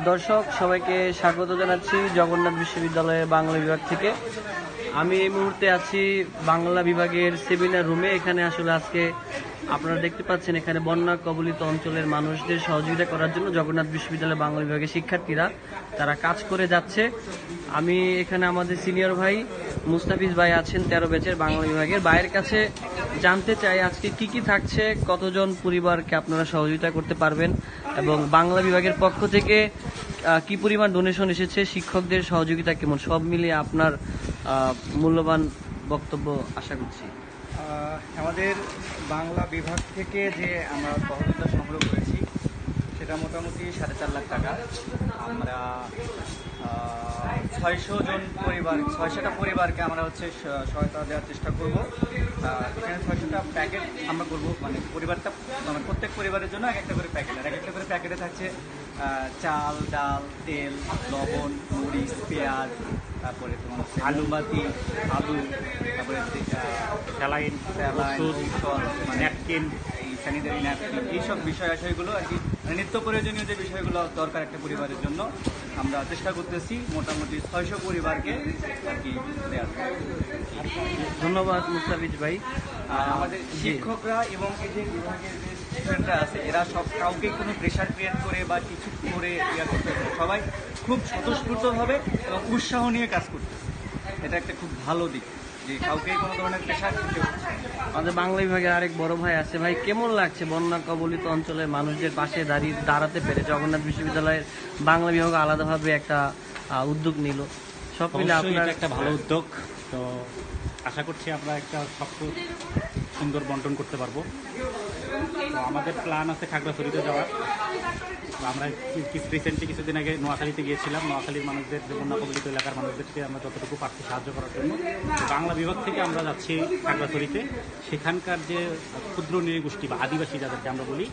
দর্শক সবাইকে স্বাগত জানাচ্ছি জগন্নাথ বিশ্ববিদ্যালয়ের বাংলা বিভাগ থেকে। আমি এই মুহূর্তে আছি বাংলা বিভাগের সেমিনার রুমে। এখানে আসলে আজকে আপনারা দেখতে পাচ্ছেন এখানে বন্যা কবলিত অঞ্চলের মানুষদের সহযোগিতা করার জন্য জগন্নাথ বিশ্ববিদ্যালয়ের বাংলা বিভাগের শিক্ষার্থীরা তারা কাজ করে যাচ্ছে। আমি এখানে আমাদের সিনিয়র ভাই মুস্তাফিজ ভাই আছেন 13 ব্যাচের বাংলা বিভাগের। ভাইয়ের কাছে জানতে চাই আজকে কি কি থাকছে, কতজন পরিবারকে আপনারা সহযোগিতা করতে পারবেন এবং বাংলা বিভাগের পক্ষ থেকে কি পরিমাণ ডোনেশন এসেছে, শিক্ষকদের সহযোগিতা কেমন, সব মিলিয়ে আপনার মূল্যবান বক্তব্য আশা করছি। আমাদের বাংলা বিভাগ থেকে যে আমরা সহযোগিতা সংগ্রহ করেছি সেটা মোটামুটি 4.5 লাখ টাকা। আমরা 600 জন পরিবার, 600টা পরিবারকে আমরা সহায়তা দেওয়ার চেষ্টা করব। এখানে 600টা প্যাকেট আমরা করবো, মানে পরিবারটা মানে প্রত্যেক পরিবারের জন্য এক একটা করে প্যাকেট, আর এক একটা করে প্যাকেটে থাকছে চাল, ডাল, তেল, লবণ, মরিচ, পেঁয়াজ, তারপরে তোমার আলুবাতি, আলু, তারপরে স্যালাইন, ন্যাপকিন, এই স্যানিটারি ন্যাপকিন, এইসব বিষয়গুলো আর কি, মানে নিত্য প্রয়োজনীয় যে বিষয়গুলো দরকার একটা পরিবারের জন্য আমরা চেষ্টা করতেছি মোটামুটি 600 পরিবারকে আর কি দেওয়ার। ধন্যবাদ মুস্তাফিজ ভাই। আমাদের শিক্ষকরা এবং এই যে বিভাগের যে স্টুডেন্টরা আছে এরা সব কাউকে কোনো প্রেশার ক্রিয়েট করে বা কিছু করে ইয়া করতেছে, সবাই খুব স্বতঃস্ফূর্তভাবে এবং উৎসাহ নিয়ে কাজ করতেছে। এটা একটা খুব ভালো দিক যে কাউকে কোনো ধরনের প্রেশার করতে হচ্ছে। আমাদের বাংলা বিভাগের আরেক বড় ভাই আছে। ভাই, কেমন লাগছে বন্যা কবলিত অঞ্চলের মানুষদের পাশে দাঁড়াতে পেরে? জগন্নাথ বিশ্ববিদ্যালয়ের বাংলা বিভাগ আলাদাভাবে একটা উদ্যোগ নিল, সব মিলে আপনার একটা ভালো উদ্যোগ। তো আশা করছি আমরা একটা শক্ত সুন্দর বন্টন করতে পারবো। তো আমাদের প্ল্যান আছে খাগড়াছড়িতে যাওয়ার। আমরা রিসেন্টলি কিছুদিন আগে নোয়াখালীতে গিয়েছিলাম। নোয়াখালীর মানুষদের, যে বন্যা কবলিত এলাকার মানুষদেরকে আমরা যতটুকু পারছি সাহায্য করার জন্য। বাংলা বিভাগ থেকে আমরা যাচ্ছি খাগড়াছড়িতে। সেখানকার যে ক্ষুদ্র নৃগোষ্ঠী বা আদিবাসী যাদেরকে আমরা বলি,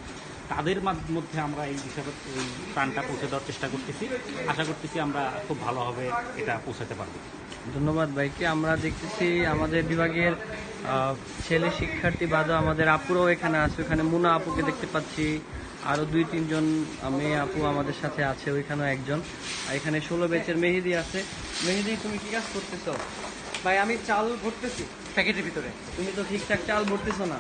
তাদের মধ্যে আমরা এই বিষয়ে এই প্রাণটা পৌঁছে দেওয়ার চেষ্টা করতেছি। আশা করতেছি আমরা খুব ভালোভাবে এটা পৌঁছাতে পারবো। ধন্যবাদ ভাইকে। আমরা দেখতেছি আমাদের বিভাগের ছেলে শিক্ষার্থী বাদে আমাদের আপুরাও এখানে আছে। ওখানে মুনা আপুকে দেখতে পাচ্ছি, আরও 2-3 জন মেয়ে আপু আমাদের সাথে আছে, ওইখানেও একজন। আর এখানে 16 ব্যাচের মেহেদি আছে। মেহেদি, তুমি কি কাজ করতেছো? ভাই আমি চাল ভরতেছি প্যাকেটের ভিতরে। তুমি তো ঠিকঠাক চাল ভরতেছো না।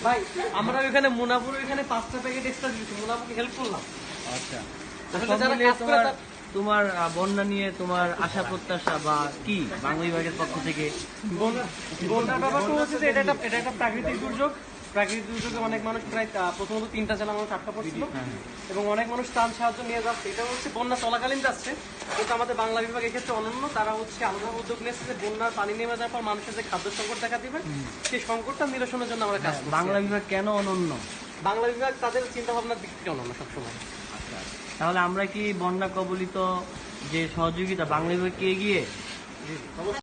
ভাই আমরা ওইখানে মুনাপুর ওইখানে 5টা প্যাকেট এক্সট্রা দিয়েছি, মুনাপুরকে হেল্প করলাম। আচ্ছা, আসলে সব যারা মিলিয়ে কাজ করে তোমার বন্যা নিয়ে তোমার আশা প্রত্যাশা বা কি বাংলা বিভাগের পক্ষ থেকে? বন্যার ব্যাপারটা হচ্ছে যে এটা একটা প্রাকৃতিক দুর্যোগ। প্রাকৃতিক দুর্যোগে অনেক মানুষ, প্রায় প্রথমত 3টা জেলা মানুষ আটকা পড়ছিল এবং অনেক মানুষ ত্রাণ সাহায্য নিয়ে যাচ্ছে। এটা হচ্ছে বন্যা চলাকালীন যাচ্ছে, কিন্তু আমাদের বাংলা বিভাগ এক্ষেত্রে অনন্য। তারা হচ্ছে আলাদা উদ্যোগ নিয়েছে যে বন্যার পানি নেমে যাওয়ার পর মানুষের যে খাদ্য সংকট দেখা দিবে, সেই সংকটটা নিরসনের জন্য আমরা কাজ করছি। বাংলা বিভাগ কেন অনন্য? বাংলা বিভাগ তাদের চিন্তা ভাবনার দিক থেকে অনন্য সবসময়। তাহলে আমরা কি বন্যা কবলিত যে সহযোগিতা বাংলা বিভাগকে এগিয়ে